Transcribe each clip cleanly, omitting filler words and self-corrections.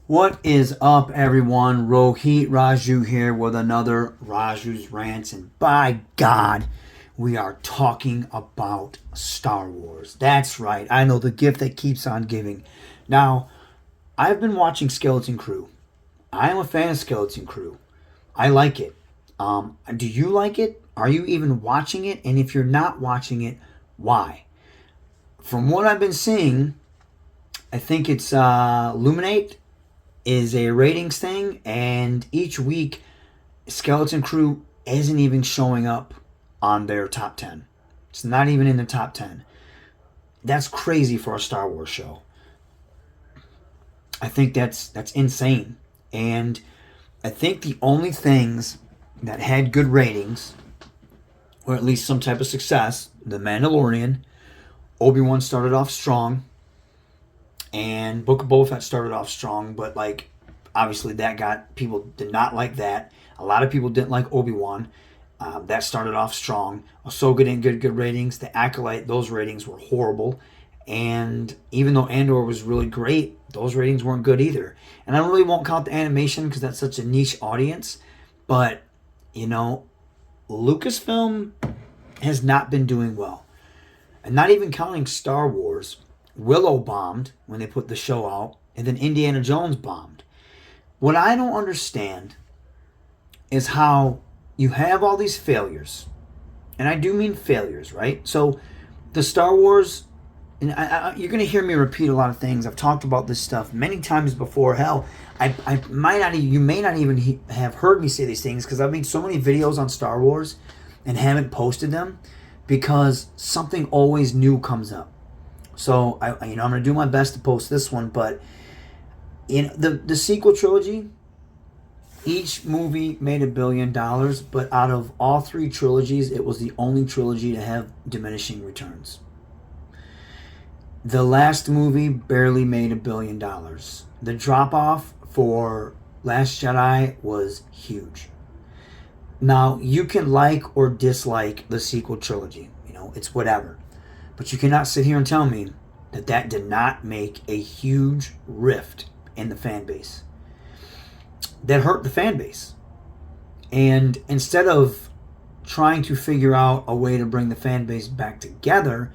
What is up, everyone? Rohit Raju here with another Raju's Rants, and by God, we are talking about Star Wars. That's right, I know, the gift that keeps on giving. Now, I've been watching Skeleton Crew. I am a fan of Skeleton Crew. I like it. Do you like it? Are you even watching it? And if you're not watching it, why? From what I've been seeing, I think it's Luminate is a ratings thing, and each week, Skeleton Crew isn't even showing up on their top 10. It's not even in the top 10. That's crazy for a Star Wars show. I think that's insane. And I think the only things that had good ratings, or at least some type of success, The Mandalorian, Obi-Wan started off strong, and Book of Boba Fett started off strong, but like obviously that got people did not like that. A lot of people didn't like Obi-Wan. That started off strong. Ahsoka didn't get good ratings. The Acolyte, those ratings were horrible. And even though Andor was really great, those ratings weren't good either. And I really won't count the animation because that's such a niche audience. But, you know, Lucasfilm has not been doing well. And not even counting Star Wars, Willow bombed when they put the show out, and then Indiana Jones bombed. What I don't understand is how you have all these failures, and I do mean failures, right? So the Star Wars, and you're going to hear me repeat a lot of things. I've talked about this stuff many times before. Hell, I might not, you may not even have heard me say these things because I've made so many videos on Star Wars and haven't posted them because something always new comes up. So I'm going to do my best to post this one, but in the sequel trilogy, each movie made $1 billion, but out of all three trilogies, it was the only trilogy to have diminishing returns. The last movie barely made $1 billion. The drop off for Last Jedi was huge. Now, you can like or dislike the sequel trilogy. It's whatever. But you cannot sit here and tell me that that did not make a huge rift in the fan base. That hurt the fan base. And instead of trying to figure out a way to bring the fan base back together,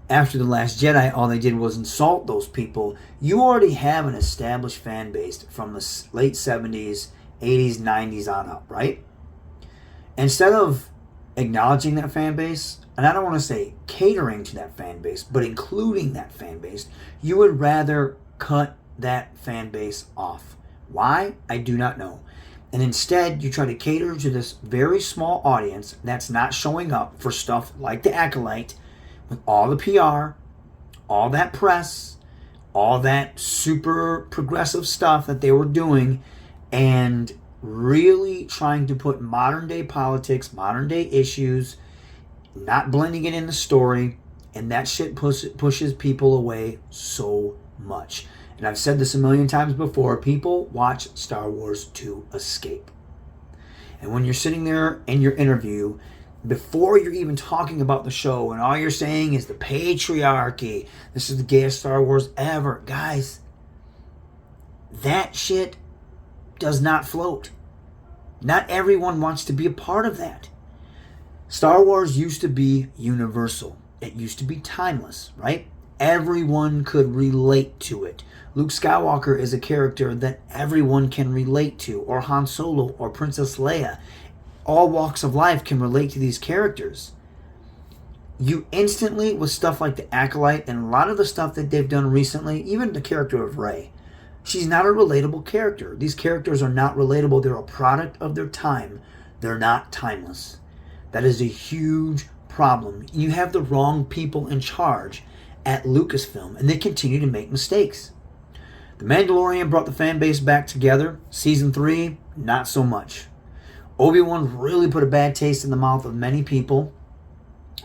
after The Last Jedi, all they did was insult those people. You already have an established fan base from the late 70s, 80s, 90s on up, right? Instead of acknowledging that fan base, and I don't want to say catering to that fan base, but including that fan base, you would rather cut that fan base off. Why? I do not know. And instead, you try to cater to this very small audience that's not showing up for stuff like The Acolyte, with all the PR, all that press, all that super progressive stuff that they were doing, and really trying to put modern day politics, modern day issues, not blending it in the story, and that shit pushes people away so much. And I've said this a million times before, people watch Star Wars to escape. And when you're sitting there in your interview, before you're even talking about the show, and all you're saying is the patriarchy, this is the gayest Star Wars ever, guys, that shit does not float. Not everyone wants to be a part of that. Star Wars used to be universal. It used to be timeless, right? Everyone could relate to it. Luke Skywalker is a character that everyone can relate to, or Han Solo, or Princess Leia. All walks of life can relate to these characters. You instantly, with stuff like The Acolyte and a lot of the stuff that they've done recently, even the character of Rey, she's not a relatable character. These characters are not relatable. They're a product of their time. They're not timeless. That is a huge problem. You have the wrong people in charge at Lucasfilm, and they continue to make mistakes. The Mandalorian brought the fan base back together. Season 3, not so much. Obi-Wan really put a bad taste in the mouth of many people.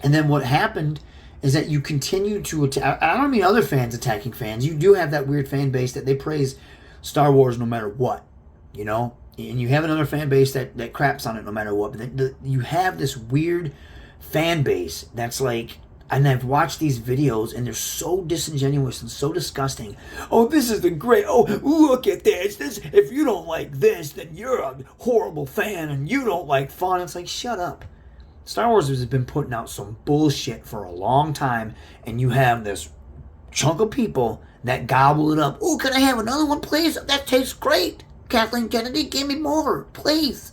And then what happened is that you continue to attack. I don't mean other fans attacking fans. You do have that weird fan base that they praise Star Wars no matter what, And you have another fan base that craps on it no matter what. But you have this weird fan base that's like And I've watched these videos, and they're so disingenuous and so disgusting. Oh, this is the great. Oh, look at this. This. If you don't like this, then you're a horrible fan, and you don't like fun. It's like, shut up. Star Wars has been putting out some bullshit for a long time, and you have this chunk of people that gobble it up. Oh, can I have another one, please? That tastes great. Kathleen Kennedy, give me more, please.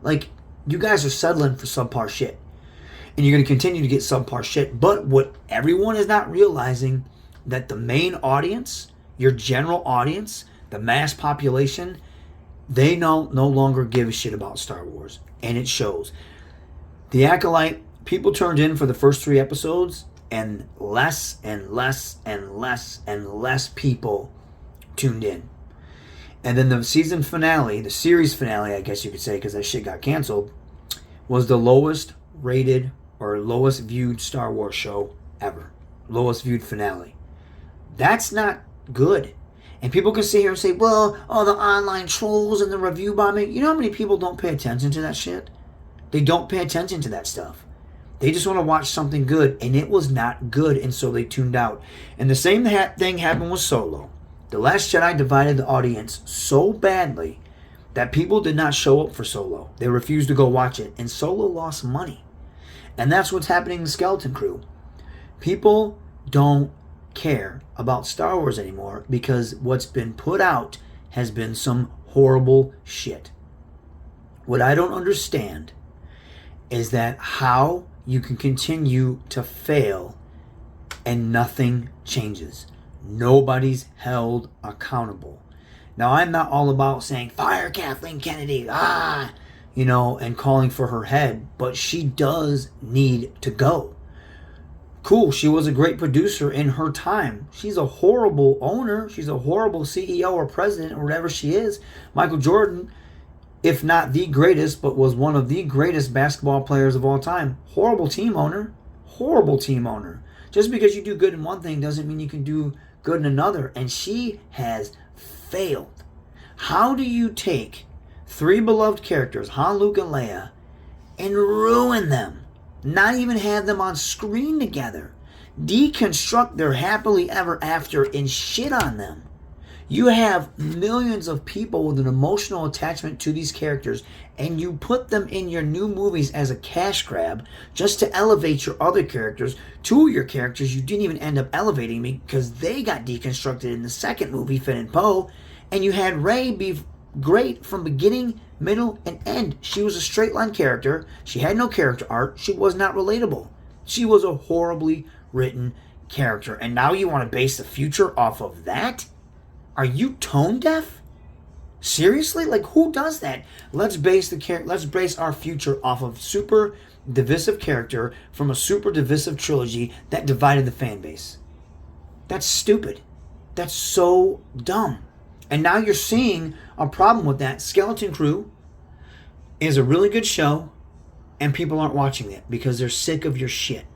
Like, you guys are settling for subpar shit. And you're going to continue to get subpar shit. But what everyone is not realizing, that the main audience, your general audience, the mass population, they no longer give a shit about Star Wars. And it shows. The Acolyte, people turned in for the first 3 episodes, and less and less and less and less people tuned in. And then the season finale, the series finale, I guess you could say, because that shit got canceled, was the lowest rated or lowest viewed Star Wars show ever. Lowest viewed finale. That's not good. And people can sit here and say, well, oh, the online trolls and the review bombing. You know how many people don't pay attention to that shit? They don't pay attention to that stuff. They just want to watch something good, and it was not good, and so they tuned out. And the same thing happened with Solo. The Last Jedi divided the audience so badly that people did not show up for Solo. They refused to go watch it, and Solo lost money. And that's what's happening in Skeleton Crew. People don't care about Star Wars anymore because what's been put out has been some horrible shit. What I don't understand is that how you can continue to fail and nothing changes. Nobody's held accountable. Now, I'm not all about saying, fire Kathleen Kennedy, and calling for her head, but she does need to go. Cool, she was a great producer in her time. She's a horrible owner. She's a horrible CEO or president or whatever she is. Michael Jordan, if not the greatest, but was one of the greatest basketball players of all time. Horrible team owner. Horrible team owner. Just because you do good in one thing doesn't mean you can do good in another. And she has failed. How do you take 3 beloved characters, Han, Luke, and Leia, and ruin them? Not even have them on screen together. Deconstruct their happily ever after and shit on them. You have millions of people with an emotional attachment to these characters, and you put them in your new movies as a cash grab just to elevate your other characters. 2 of your characters you didn't even end up elevating because they got deconstructed in the second movie, Finn and Poe, and you had Rey be great from beginning, middle, and end. She was a straight line character. She had no character arc. She was not relatable. She was a horribly written character. And now you want to base the future off of that? Are you tone deaf? Seriously? Like, who does that? Let's base our future off of super divisive character from a super divisive trilogy that divided the fan base. That's stupid. That's so dumb. And now you're seeing a problem with that. Skeleton Crew is a really good show, and people aren't watching it because they're sick of your shit.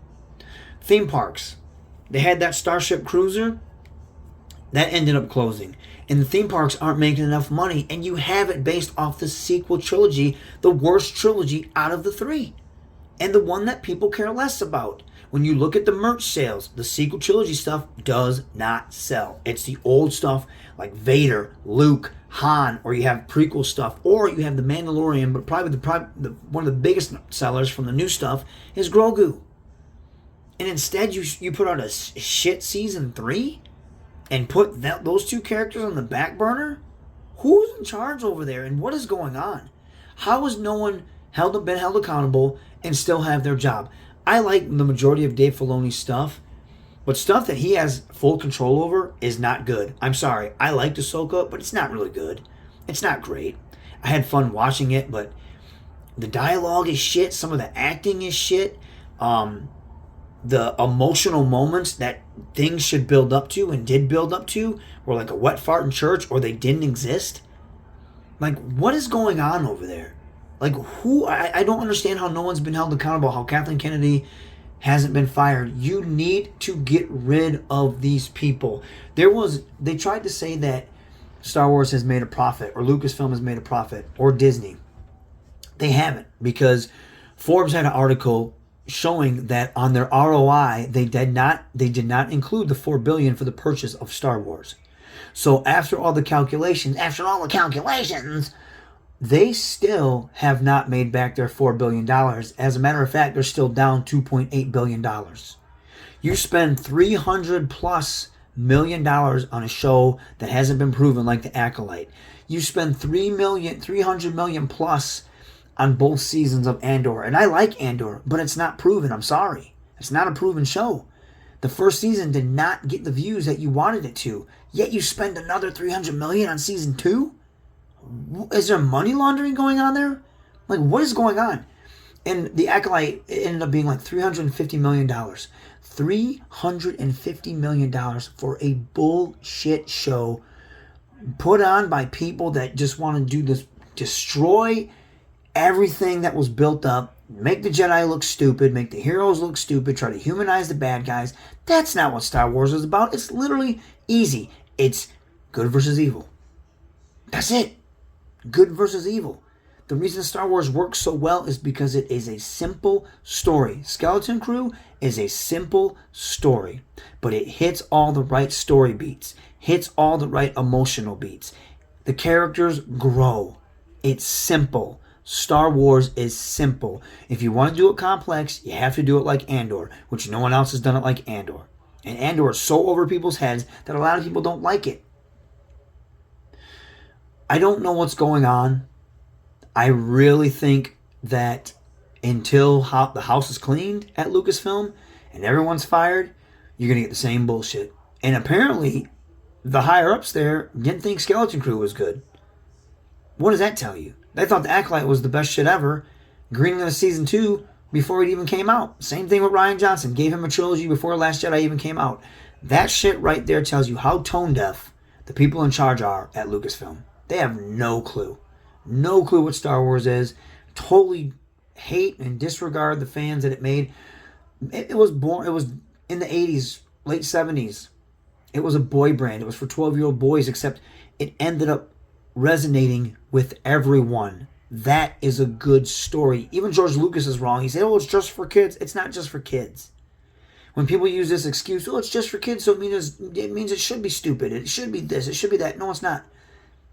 Theme parks. They had that Starship Cruiser. That ended up closing. And the theme parks aren't making enough money, and you have it based off the sequel trilogy, the worst trilogy out of the 3. And the one that people care less about. When you look at the merch sales, the sequel trilogy stuff does not sell. It's the old stuff like Vader, Luke, Han, or you have prequel stuff, or you have the Mandalorian, but probably one of the biggest sellers from the new stuff is Grogu. And instead you put out a shit season 3 and put those 2 characters on the back burner? Who's in charge over there, and what is going on? How has no one been held accountable and still have their job? I like the majority of Dave Filoni's stuff, but stuff that he has full control over is not good. I'm sorry. I liked Ahsoka, but it's not really good. It's not great. I had fun watching it, but the dialogue is shit. Some of the acting is shit. The emotional moments that things should build up to and did build up to were like a wet fart in church, or they didn't exist. Like, what is going on over there? Like, who? I don't understand how no one's been held accountable, how Kathleen Kennedy hasn't been fired. You need to get rid of these people. They tried to say that Star Wars has made a profit, or Lucasfilm has made a profit, or Disney. They haven't, because Forbes had an article showing that on their ROI they did not include the $4 billion for the purchase of Star Wars. So after all the calculations, they still have not made back their $4 billion. As a matter of fact, they're still down $2.8 billion. You spend $300 plus million on a show that hasn't been proven, like The Acolyte. You spend $300 million plus on both seasons of Andor. And I like Andor, but it's not proven. I'm sorry. It's not a proven show. The first season did not get the views that you wanted it to. Yet you spend another $300 million on season 2? Is there money laundering going on there? Like, what is going on? And The Acolyte ended up being like $350 million. $350 million for a bullshit show put on by people that just want to do this, destroy everything that was built up, make the Jedi look stupid, make the heroes look stupid, try to humanize the bad guys. That's not what Star Wars is about. It's literally easy. It's good versus evil. That's it. Good versus evil. The reason Star Wars works so well is because it is a simple story. Skeleton Crew is a simple story, but it hits all the right story beats, hits all the right emotional beats. The characters grow. It's simple. Star Wars is simple. If you want to do it complex, you have to do it like Andor, which no one else has done it like Andor. And Andor is so over people's heads that a lot of people don't like it. I don't know what's going on. I really think that until the house is cleaned at Lucasfilm and everyone's fired, you're going to get the same bullshit. And apparently, the higher-ups there didn't think Skeleton Crew was good. What does that tell you? They thought The Acolyte was the best shit ever, greenlit a season 2 before it even came out. Same thing with Rian Johnson. Gave him a trilogy before Last Jedi even came out. That shit right there tells you how tone-deaf the people in charge are at Lucasfilm. They have no clue. No clue what Star Wars is. Totally hate and disregard the fans that it made. It was born. It was in the 80s, late 70s. It was a boy brand. It was for 12-year-old boys, except it ended up resonating with everyone. That is a good story. Even George Lucas is wrong. He said, oh, it's just for kids. It's not just for kids. When people use this excuse, oh, it's just for kids, so it means it should be stupid. It should be this. It should be that. No, it's not.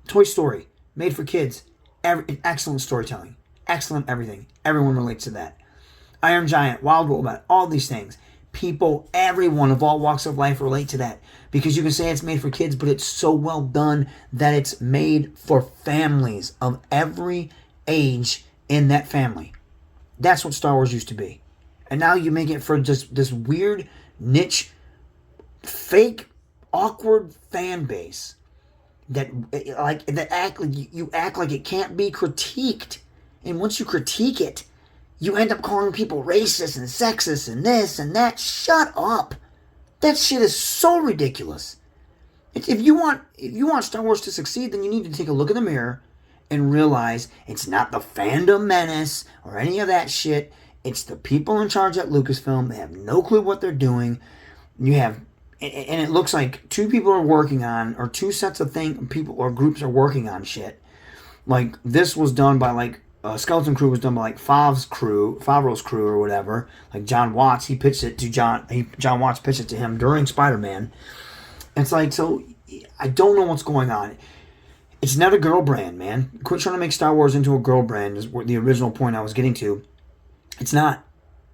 Toy Story, made for kids. Excellent storytelling. Excellent everything. Everyone relates to that. Iron Giant, Wild Robot, all these things. People, everyone of all walks of life relate to that. Because you can say it's made for kids, but it's so well done that it's made for families of every age in that family. That's what Star Wars used to be. And now you make it for just this weird, niche, fake, awkward fan base that you act like it can't be critiqued. And once you critique it, you end up calling people racist and sexist and this and that. Shut up. That shit is so ridiculous. If you want Star Wars to succeed, then you need to take a look in the mirror and realize it's not the fandom menace or any of that shit. It's the people in charge at Lucasfilm. They have no clue what they're doing. You have, and it looks like two people are working on, or two sets of people or groups are working on shit. Like, this was done by, like, Skeleton Crew was done by, like, Favreau's crew or whatever. Like, John Watts, he pitched it to John Watts pitched it to him during Spider-Man. And it's like, so, I don't know what's going on. It's not a girl brand, man. Quit trying to make Star Wars into a girl brand is the original point I was getting to. It's not.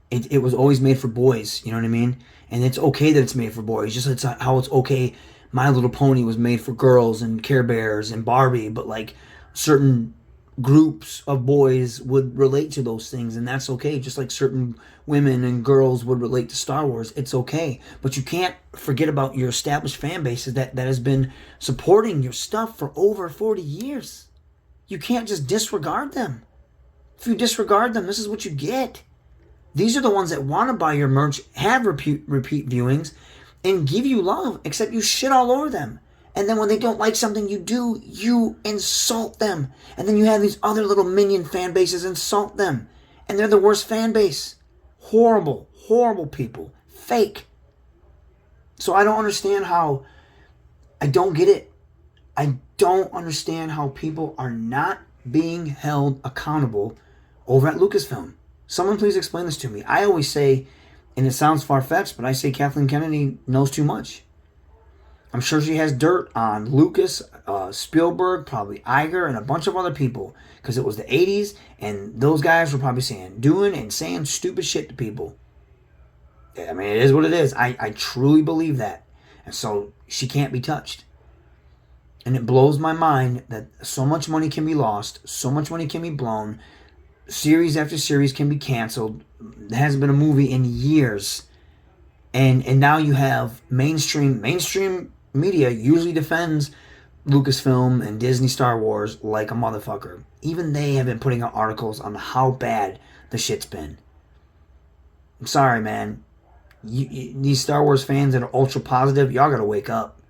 It was always made for boys, you know what I mean? And it's okay that it's made for boys. Just it's how it's okay My Little Pony was made for girls and Care Bears and Barbie, but like certain groups of boys would relate to those things, and that's okay. Just like certain women and girls would relate to Star Wars, it's okay. But you can't forget about your established fan bases that has been supporting your stuff for over 40 years. You can't just disregard them. If you disregard them, this is what you get. These are the ones that want to buy your merch, have repeat viewings, and give you love, except you shit all over them. And then when they don't like something you do, you insult them. And then you have these other little minion fan bases insult them. And they're the worst fan base. Horrible, horrible people. Fake. So I don't understand how... I don't get it. I don't understand how people are not being held accountable over at Lucasfilm. Someone please explain this to me. I always say, and it sounds far-fetched, but I say Kathleen Kennedy knows too much. I'm sure she has dirt on Lucas, Spielberg, probably Iger, and a bunch of other people. Because it was the 80s, and those guys were probably doing and saying stupid shit to people. I mean, it is what it is. I truly believe that. And so she can't be touched. And it blows my mind that so much money can be lost, so much money can be blown, series after series can be canceled. There hasn't been a movie in years. And now you have mainstream media usually defends Lucasfilm and Disney Star Wars like a motherfucker. Even they have been putting out articles on how bad the shit's been. I'm sorry, man. These Star Wars fans that are ultra positive, y'all gotta wake up.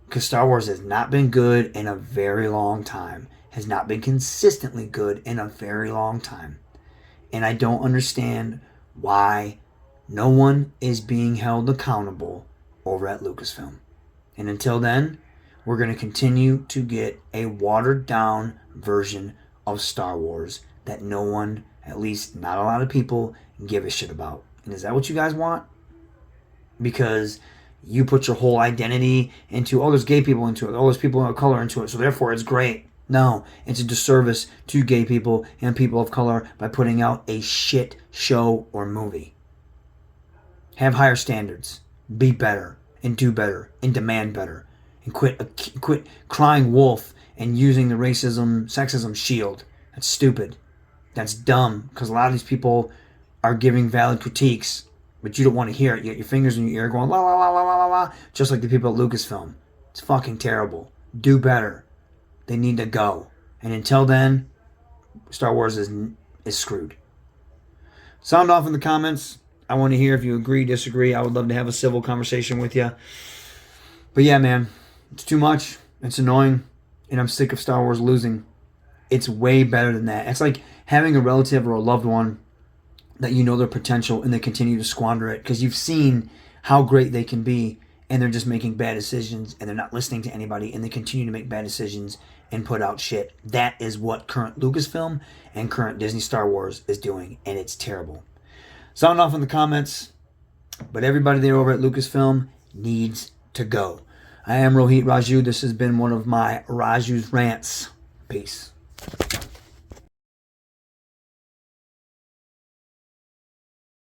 Because Star Wars has not been good in a very long time. Has not been consistently good in a very long time. And I don't understand why no one is being held accountable over at Lucasfilm. And until then, we're going to continue to get a watered down version of Star Wars that no one, at least not a lot of people, give a shit about. And is that what you guys want? Because you put your whole identity into, oh, there's gay people into it, oh, there's people of color into it, so therefore it's great. No, it's a disservice to gay people and people of color by putting out a shit show or movie. Have higher standards. Be better and do better and demand better. And quit crying wolf and using the racism, sexism shield. That's stupid. That's dumb. Because a lot of these people are giving valid critiques, but you don't want to hear it. You got your fingers in your ear going la la la la la la la, just like the people at Lucasfilm. It's fucking terrible. Do better. They need to go. And until then, Star Wars is screwed. Sound off in the comments. I want to hear if you agree, disagree. I would love to have a civil conversation with you. But yeah, man, it's too much. It's annoying. And I'm sick of Star Wars losing. It's way better than that. It's like having a relative or a loved one that you know their potential and they continue to squander it because you've seen how great they can be and they're just making bad decisions and they're not listening to anybody and they continue to make bad decisions and put out shit. That is what current Lucasfilm and current Disney Star Wars is doing, and it's terrible. Sound off in the comments, but everybody there over at Lucasfilm needs to go. I am Raju. This has been one of my Raju's Rants. Peace.